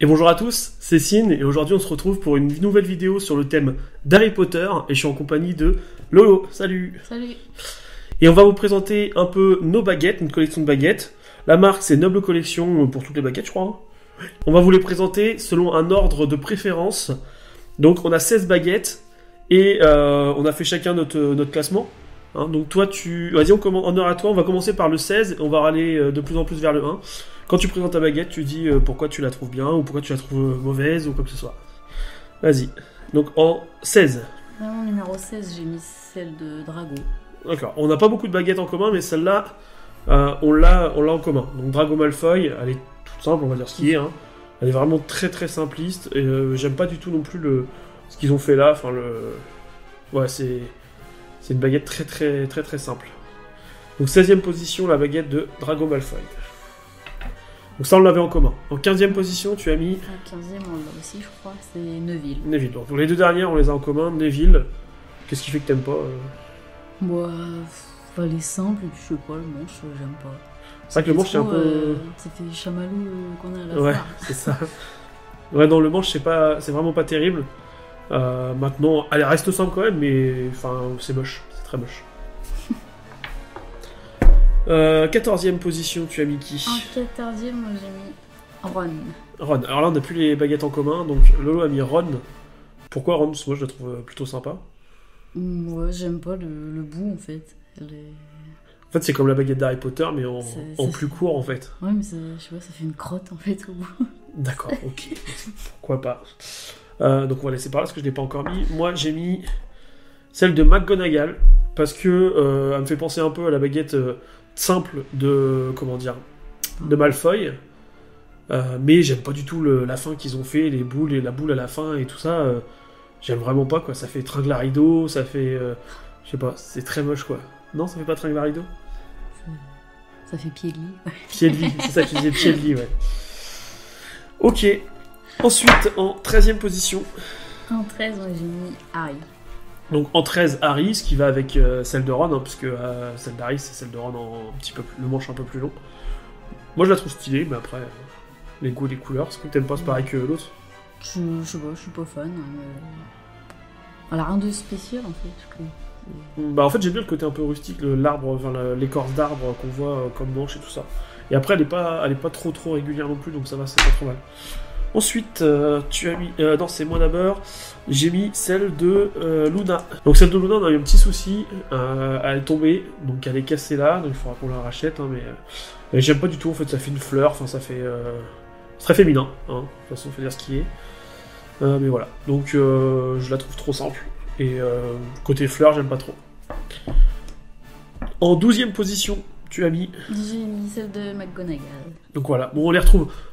Et bonjour à tous, c'est Sin et aujourd'hui on se retrouve pour une nouvelle vidéo sur le thème d'Harry Potter et je suis en compagnie de Lolo. Salut. Salut. Et on va vous présenter un peu nos baguettes, une collection de baguettes. La marque c'est Noble Collection pour toutes les baguettes je crois. On va vous les présenter selon un ordre de préférence. Donc on a 16 baguettes et on a fait chacun notre classement. Donc toi vas-y on commence en heure à toi, on va commencer par le 16 et on va aller de plus en plus vers le 1. Quand tu présentes ta baguette, tu dis pourquoi tu la trouves bien ou pourquoi tu la trouves mauvaise ou quoi que ce soit. Vas-y. Donc en 16. Dans mon numéro 16, j'ai mis celle de Drago. D'accord. On n'a pas beaucoup de baguettes en commun, mais celle-là, on l'a en commun. Donc Drago Malfoy, elle est toute simple, on va dire ce qui est. Elle est vraiment très très simpliste. Et j'aime pas du tout non plus ce qu'ils ont fait là. Enfin, ouais, c'est une baguette très très très très simple. Donc 16e position, la baguette de Drago Malfoy. Donc ça, on l'avait en commun. En 15e position, tu as mis... En 15e, on l'a aussi, je crois, c'est Neville. Neville. Donc pour les deux dernières, on les a en commun. Neville, qu'est-ce qui fait que t'aimes pas Moi, elle est simple, et puis je sais pas, le manche, j'aime pas. C'est vrai que le manche, c'est un peu... Ça fait chamallow qu'on a à la Ouais, fin. c'est ça. Ouais, non, le manche, c'est vraiment pas terrible. Maintenant, elle reste simple quand même, mais enfin, c'est moche. C'est très moche. 14e position, tu as mis qui? En 14e, moi j'ai mis Ron. Ron. Alors là, on n'a plus les baguettes en commun, donc Lolo a mis Ron. Pourquoi Ron? Parce que moi, je la trouve plutôt sympa. Ouais, j'aime pas le bout en fait. En fait, c'est comme la baguette d'Harry Potter, mais en plus court en fait. Ouais, mais je sais pas, ça fait une crotte en fait au bout. D'accord, ok. Pourquoi pas. Donc on va laisser par là parce que je l'ai pas encore mis. Moi, j'ai mis celle de McGonagall parce que elle me fait penser un peu à la baguette simple de de Malfoy. Mais j'aime pas du tout la fin qu'ils ont fait, les boules et la boule à la fin et tout ça. J'aime vraiment pas quoi. Ça fait tringle à rideau, ça fait, je sais pas, c'est très moche quoi. Non, ça fait pas tringle à rideau. Ça fait pied de lit. Pied de lit, c'est ça que tu disais, pied de lit, ouais. Ok. Ensuite, en 13e position. En 13, moi j'ai mis Harry. Donc en 13, Harry, ce qui va avec celle de Ron, puisque celle d'Harry, c'est celle de Ron un petit peu plus, le manche un peu plus long. Moi je la trouve stylée, mais après, les goûts et les couleurs, est-ce que t'aimes pas c'est pareil que l'autre? Je sais pas, je suis pas fan. Elle a rien de spécial en fait. Bah en fait j'aime bien le côté un peu rustique, l'arbre, enfin, l'écorce d'arbre qu'on voit comme manche et tout ça. Et après elle est pas trop régulière non plus, donc ça va, c'est pas trop mal. Ensuite, tu as mis... non, c'est moi d'abord. J'ai mis celle de Luna. Donc celle de Luna, on a eu un petit souci. Elle est tombée, donc elle est cassée là. Donc il faudra qu'on la rachète. Mais j'aime pas du tout, en fait, ça fait une fleur. Enfin, ça fait... c'est très féminin. De toute façon, faut dire ce qui est. Mais voilà. Donc je la trouve trop simple. Et côté fleur, j'aime pas trop. En 12e position, tu as mis... J'ai mis celle de McGonagall. Donc voilà, bon,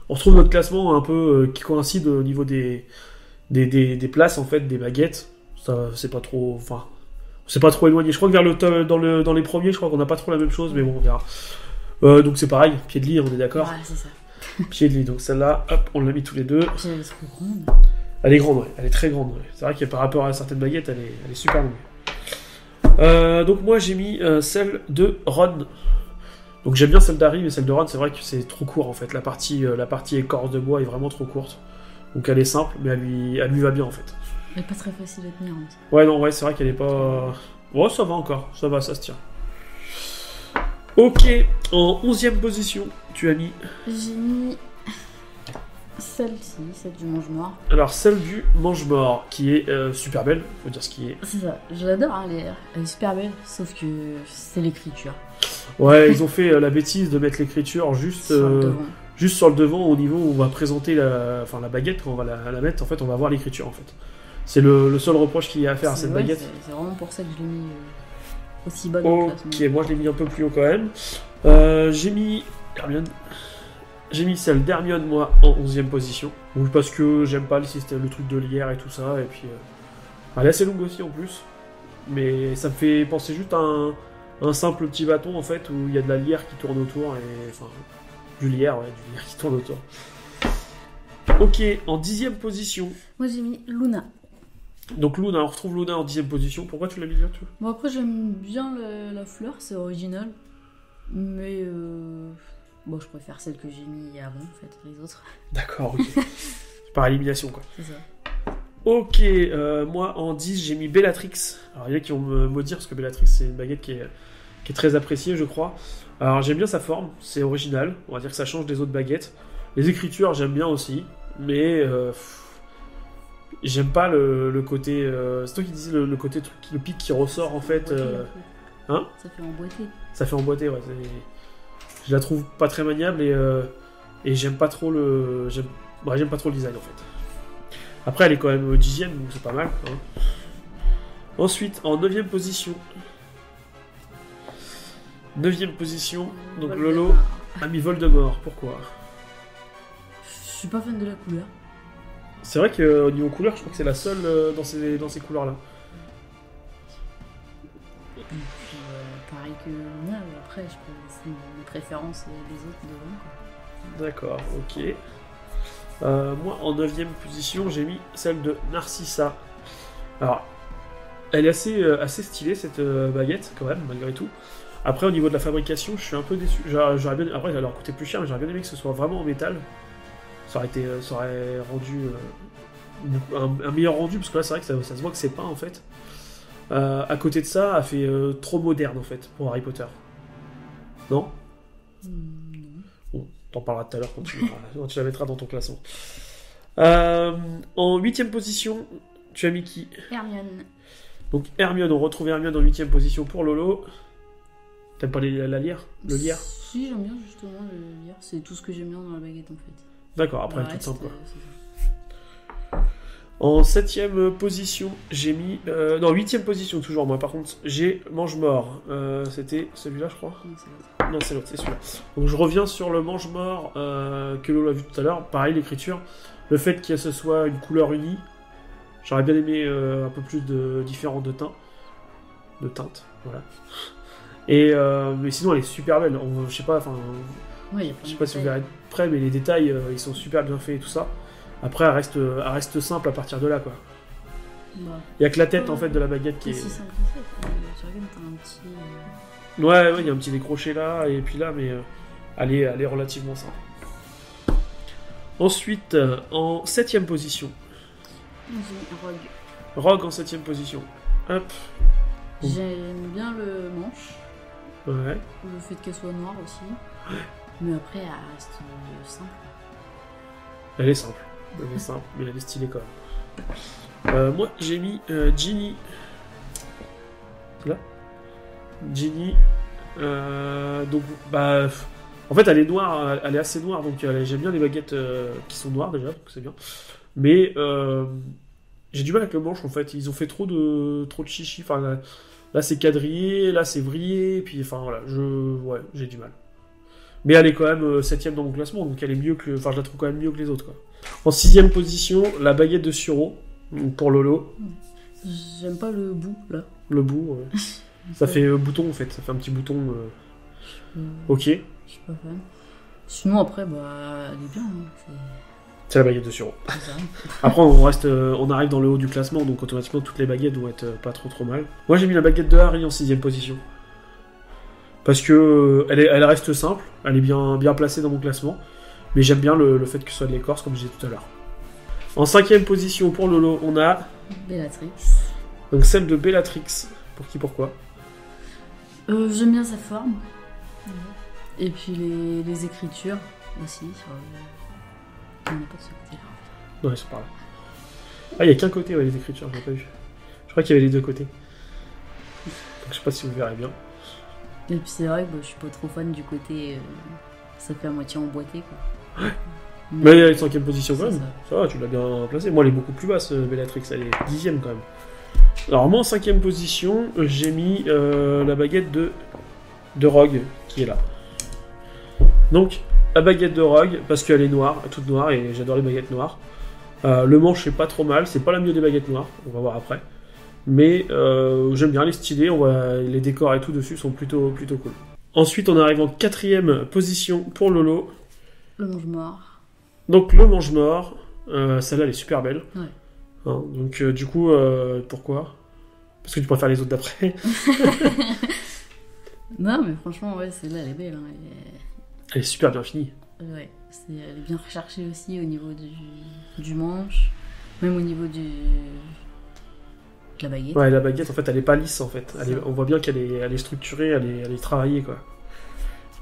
on retrouve notre classement un peu qui coïncide au niveau des places en fait, des baguettes. Ça, c'est pas trop, enfin, c'est pas trop éloigné. Je crois que dans les premiers, je crois qu'on n'a pas trop la même chose, mais bon, on verra. Donc c'est pareil, pied de lit, on est d'accord. Ouais, c'est ça. Pied de lit, donc celle-là, hop, on l'a mis tous les deux. Je la trouve grande. Elle est grande, ouais. Elle est très grande. Ouais. C'est vrai que par rapport à certaines baguettes, elle est super longue. Donc moi j'ai mis celle de Ron. Donc j'aime bien celle d'Harry, mais celle de Ron, c'est vrai que c'est trop court en fait. La partie écorce de bois est vraiment trop courte. Donc elle est simple, mais elle lui va bien en fait. Elle est pas très facile à tenir. Ouais, non, ouais, c'est vrai qu'elle est pas... Ouais, ça va encore, ça va, ça se tient. Ok, en 11e position, tu as mis... J'ai mis celle-ci, celle du mange-mort. Alors celle du mange-mort, qui est super belle, faut dire ce qui est. C'est ça, je l'adore, elle est super belle, sauf que c'est l'écriture. Ouais, ils ont fait la bêtise de mettre l'écriture juste sur le devant, au niveau où on va présenter la baguette, quand on va la mettre, en fait, on va voir l'écriture, en fait. C'est le seul reproche qu'il y a à faire à cette baguette. C'est vraiment pour ça que je l'ai mis aussi bas. Ok, moi je l'ai mis un peu plus haut quand même. J'ai mis Hermione. J'ai mis celle d'Hermione, moi, en 11e position. Donc, parce que j'aime pas le système, le truc de lierre et tout ça, et puis... elle est assez longue aussi, en plus. Mais ça me fait penser juste à un simple petit bâton en fait où il y a de la lierre qui tourne autour et enfin du lierre qui tourne autour. Ok, en 10e position. Moi j'ai mis Luna. Donc Luna, on retrouve Luna en 10e position. Pourquoi tu l'as mis là tu vois? Bon après j'aime bien la fleur, c'est original. Mais Bon, je préfère celle que j'ai mis avant, en fait, les autres. D'accord, ok. Par élimination, quoi. C'est ça. Ok, moi en 10, j'ai mis Bellatrix. Alors, il y en a qui vont me maudire parce que Bellatrix, c'est une baguette qui est très appréciée, je crois. Alors, j'aime bien sa forme, c'est original. On va dire que ça change des autres baguettes. Les écritures, j'aime bien aussi. Mais j'aime pas le côté. C'est toi qui disais le côté truc, le pic qui ressort en fait. Hein ? Ça fait emboîter. Ça fait emboîter, ouais. Je la trouve pas très maniable et j'aime pas trop j'aime pas trop le design en fait. Après, elle est quand même 10ème, donc c'est pas mal. Hein. Ensuite, en 9ème position. 9ème position, donc Voldemort. Lolo a mis Voldemort. Pourquoi ? Je suis pas fan de la couleur. C'est vrai qu'au niveau couleur, je crois que c'est la seule dans ces couleurs-là. Et puis, pareil que Luna, après, je peux laisser une préférence des autres devant. Quoi. D'accord, ok. Moi, en 9ème position, j'ai mis celle de Narcissa. Alors, elle est assez stylée, cette baguette, quand même, malgré tout. Après, au niveau de la fabrication, je suis un peu déçu. J'aurais bien... Après, elle leur coûté plus cher, mais j'aurais bien aimé que ce soit vraiment en métal. Ça aurait rendu un meilleur rendu, parce que là, c'est vrai que ça se voit que c'est pas, en fait. À côté de ça, elle fait trop moderne, en fait, pour Harry Potter. Non ? Non. Bon, t'en parleras tout à l'heure quand tu la mettras dans ton classement. En 8ème position, tu as mis qui ? Hermione. Donc Hermione, on retrouve Hermione en 8ème position pour Lolo. T'aimes pas la lire ? Le lire ? Si, j'aime bien justement le lire. C'est tout ce que j'aime bien dans la baguette en fait. D'accord, après Le elle est toute reste, simple quoi. c'est ça. En 7ème position, j'ai mis... non, 8ème position toujours moi par contre, j'ai Mange-Mort. C'était celui-là je crois ? Non, c'est l'autre. Non, c'est l'autre, c'est celui-là. Donc je reviens sur le Mange-Mort que Lolo a vu tout à l'heure. Pareil, l'écriture. Le fait que ce soit une couleur unie. J'aurais bien aimé un peu plus différents de teintes. Voilà. Et mais sinon, elle est super belle. Je sais pas, enfin... Ouais, y a plein Je sais de pas si vous détails. verrez de près, mais les détails, ils sont super bien faits et tout ça. Après, elle reste simple à partir de là, quoi. Bah, Il y a que la tête, en fait, de la baguette qui c'est est... si simple en fait. Tu regardes, t'as un petit. Ouais, il y a un petit décroché là, et puis là, mais elle est relativement simple. Ensuite, en 7ème position. J'ai un rogue. Rogue en 7ème position. Hop. Ouh. J'aime bien le manche. Ouais. Le fait qu'elle soit noire aussi. Mais après, elle reste simple. Elle est simple. Mais elle est stylée quand même. Moi, j'ai mis Ginny. Là. Ginny. Donc, bah... En fait, elle est noire, elle est assez noire, donc j'aime bien les baguettes qui sont noires déjà, donc c'est bien. Mais j'ai du mal avec le manche en fait, ils ont fait trop de chichi. Enfin, là c'est quadrillé, là c'est vrillé, puis enfin voilà, j'ai du mal. Mais elle est quand même 7ème dans mon classement, donc elle est mieux que. Enfin, je la trouve quand même mieux que les autres quoi. En 6ème position, la baguette de Suro, pour Lolo. J'aime pas le bout là. Le bout, ça fait bouton en fait, ça fait un petit bouton. Ok. Je suis pas fan. Sinon après, bah, elle est bien. Hein. C'est la baguette de Suro. C'est ça. Après, on arrive dans le haut du classement, donc automatiquement toutes les baguettes vont être pas trop mal. Moi, j'ai mis la baguette de Harry en 6ème position. Parce que elle reste simple, elle est bien placée dans mon classement, mais j'aime bien le fait que ce soit de l'écorce, comme je disais tout à l'heure. En 5ème position pour Lolo, on a Bellatrix. donc celle de Bellatrix. Pour qui, pourquoi ? J'aime bien sa forme. Et puis les écritures aussi. On n'a pas de ce côté-là. Non, ils sont par là. Ah, il n'y a qu'un côté, ouais, les écritures, je l'ai pas vu. Je crois qu'il y avait les deux côtés. Donc, je sais pas si vous verrez bien. Et puis c'est vrai que je suis pas trop fan du côté. Ça fait à moitié emboîté quoi. Mais elle est en 5ème position quand C'est même. ça. Ça va, tu l'as bien placée. Moi, elle est beaucoup plus basse, Bellatrix. Elle est 10ème quand même. Alors, moi, en 5ème position, j'ai mis la baguette de Rogue, qui est là. Donc, la baguette de Rogue, parce qu'elle est noire, toute noire, et j'adore les baguettes noires. Le manche, c'est pas trop mal. C'est pas la mieux des baguettes noires. On va voir après. Mais j'aime bien les stylés. Les décors et tout dessus sont plutôt cool. Ensuite, on arrive en 4ème position pour Lolo. Le mange-mort. Donc le mange-mort, celle-là elle est super belle. Ouais. Hein, donc du coup, pourquoi ? Parce que tu préfères les autres d'après. Non mais franchement ouais celle-là elle est belle. Hein. Elle est super bien finie. Ouais, elle est bien recherchée aussi au niveau du manche, même au niveau de la baguette. Ouais, la baguette, en fait, elle est pas lisse, en fait. On voit bien qu'elle est structurée, elle est travaillée, quoi.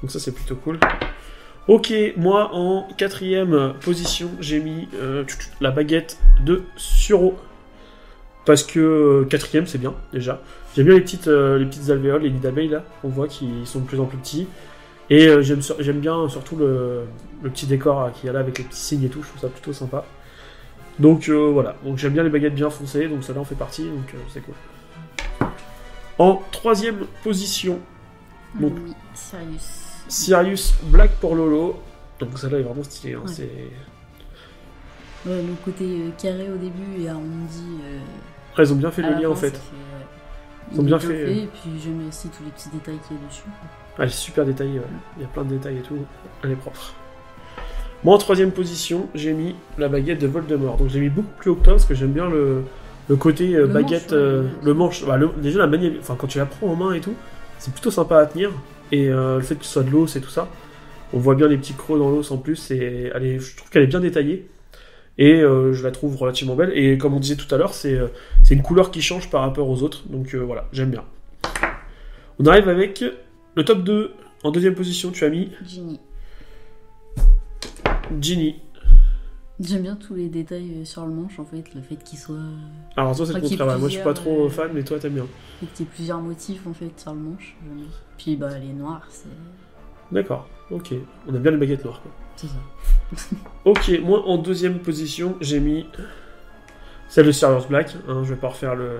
Donc ça, c'est plutôt cool. Ok, moi, en 4e position, j'ai mis la baguette de Suro. Parce que 4e, c'est bien, déjà. J'aime bien les petites alvéoles, les nids d'abeilles, là, qu'on voit, qui sont de plus en plus petits. Et j'aime bien surtout le petit décor qu'il y a là, avec les petits signes et tout, je trouve ça plutôt sympa. Donc voilà, donc j'aime bien les baguettes bien foncées, donc celle-là en fait partie, donc c'est cool. En 3e position, donc, Oui, Sirius Black pour Lolo. Donc celle-là est vraiment stylée, hein, Ouais. c'est... Ouais, le côté carré au début et arrondi. Ils ont bien fait à le la lien en fin, fait. ça ouais. Ils ont bien fait, Et puis j'aime aussi tous les petits détails qu'il y a dessus. Elle est super détaillée, ouais. Il y a plein de détails et tout, elle est propre. Moi en 3e position, j'ai mis la baguette de Voldemort. Donc j'ai mis beaucoup plus haut que toi parce que j'aime bien le côté baguette, manche, ouais. le manche. Bah, déjà la manière, enfin quand tu la prends en main et tout, c'est plutôt sympa à tenir. Et le fait que ce soit de l'os et tout ça, on voit bien les petits creux dans l'os en plus. Et je trouve qu'elle est bien détaillée. Et je la trouve relativement belle. Et comme on disait tout à l'heure, c'est une couleur qui change par rapport aux autres. Donc voilà, j'aime bien. On arrive avec le top 2. En 2e position, tu as mis Ginny. Ginny. J'aime bien tous les détails sur le manche en fait, le fait qu'il soit. Alors toi c'est le Enfin, qu'il y ait contraire, ouais. Moi je suis pas trop plusieurs, fan, mais toi t'aimes bien. Et qu'il y ait plusieurs motifs en fait sur le manche. J'aime bien. Puis bah les noirs, c'est. D'accord, ok. On aime bien les baguettes noires, quoi. C'est ça. Ok, moi en 2e position, j'ai mis celle de Sirius Black. Hein, je vais pas refaire le...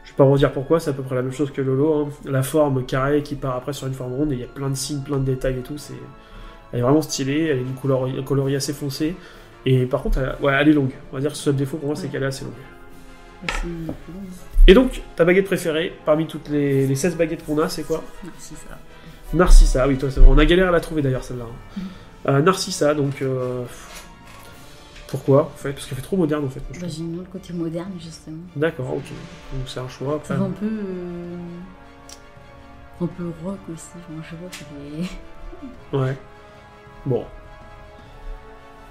Je vais pas redire pourquoi, c'est à peu près la même chose que Lolo. Hein. La forme carrée qui part après sur une forme ronde, et il y a plein de signes, plein de détails et tout. Elle est vraiment stylée, elle est une coloris assez foncée. Et par contre, elle est longue. On va dire que ce seul défaut pour moi, c'est qu'elle est assez longue. C'est plus long. Et donc, ta baguette préférée, parmi toutes les 16 baguettes qu'on a, c'est quoi? C'est ça. Narcissa, oui, toi c'est vrai. On a galéré à la trouver d'ailleurs celle-là. Narcissa, donc... Pourquoi en fait? Parce qu'elle fait trop moderne en fait. Bah, j'aime bien le côté moderne justement. D'accord, ok. Donc c'est un choix. Après... Un peu rock aussi. Enfin, je sais pas, c'est. Ouais. Bon.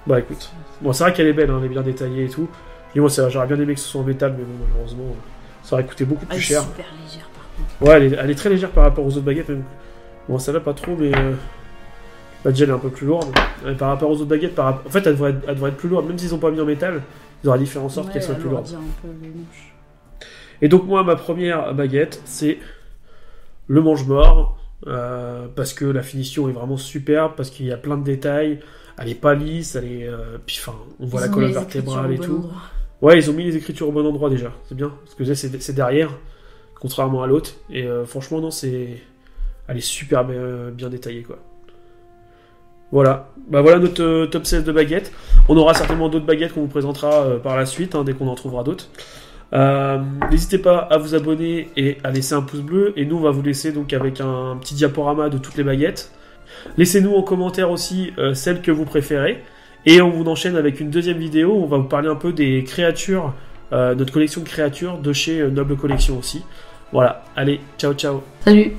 Bah écoute. Bon, c'est vrai qu'elle est belle, hein, elle est bien détaillée et tout. Et moi, j'aurais bien aimé que ce soit en métal, mais bon, malheureusement, ça aurait coûté beaucoup plus Elle est cher. super légère par contre. Ouais, elle est très légère par rapport aux autres baguettes. Même. Bon, celle-là, pas trop, mais. La gel est un peu plus lourde. Et par rapport aux autres baguettes, en fait, elle devrait être plus lourde. Même s'ils ont pas mis en métal, ils auraient fait en sorte qu'elle soit plus lourde. Un peu les manches. Et donc, moi, ma première baguette, c'est le mange-mort. Parce que la finition est vraiment superbe, parce qu'il y a plein de détails. Elle est pas lisse, elle est. Puis, enfin, on voit la colonne vertébrale et tout. Ouais, ils ont mis les écritures au bon endroit déjà. C'est bien. Parce que c'est derrière, contrairement à l'autre. Et franchement, non, elle est super bien détaillée, quoi. Voilà. Bah voilà notre top 16 de baguettes. On aura certainement d'autres baguettes qu'on vous présentera par la suite, hein, dès qu'on en trouvera d'autres. N'hésitez pas à vous abonner et à laisser un pouce bleu. Et nous, on va vous laisser donc avec un petit diaporama de toutes les baguettes. Laissez-nous en commentaire aussi celles que vous préférez. Et on vous enchaîne avec une deuxième vidéo où on va vous parler un peu des créatures, notre collection de créatures de chez Noble Collection aussi. Voilà, allez, ciao ciao. Salut.